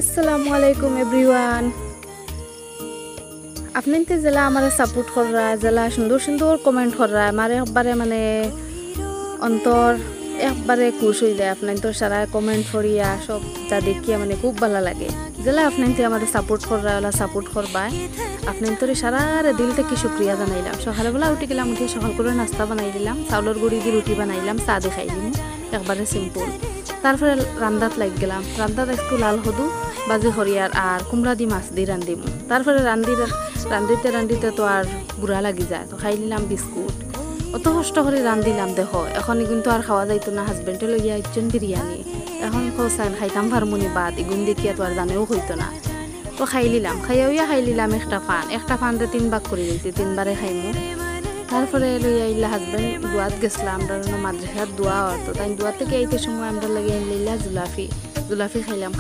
আসসালামু আলাইকুম এভরিওয়ান। আপনাদের জেলা আমার সাপোর্ট করা, জেলা সুন্দর সুন্দর কমেন্ট করা, আমার একবারে মানে অন্তর একবারে খুশ হয়ে যায়। আপনাদের সারা কমেন্ট করিয়া সব যা দেখিয়া মানে খুব ভালো লাগে। জেলা আপনাদের আমার সাপোর্ট করা, ওলা সাপোর্ট করবা, আপনাদের সারা দিল থেকে শুক্রিয়া জানাইলাম। সকালবেলা উঠে গেলাম, উঠে সকাল করে নাস্তা বানাই দিলাম, চাউলের গুঁড়ি দিয়ে রুটি বানাইলাম, চা দিয়ে খাই দিলাম, একবারে সিম্পল। তারপরে রান্দাত লাগ গেলাম, রান্দাত একটু লাল হদু বাজি হরিয়ার আর কুমড়া দি মাছ দিয়ে রান্ধিম। তারপরে রান্ধিতে তো আর গুড়া লাগি যায়, তো খাই নিলাম বিস্কুট। অত কষ্ট করে রান্ধিলাম, দেখো এখন কিন্তু আর খাওয়া যাইতো না। হাজবেন্ডে লইয়া একজন বিরিয়ানি, এখন কৌসান খাইতাম হারমোনি বাদ এগুন দেখিয়া তো আর জানেও হইতো না। তো খাই নিলাম, খাই নিলাম একটা ফানতে 3 ভাগ করে দিয়েছি, 3বারে খাইমু। তারপরে লইয়া ইল্লা হাজবেন্ড দোয়াত গেছিলাম, আমরা মাদ্রাসার দোয়া হতো, তাই দোয়া থেকে এইতে সময় আমরা লাগিয়ে লইলা জুলাফি খাইলাম।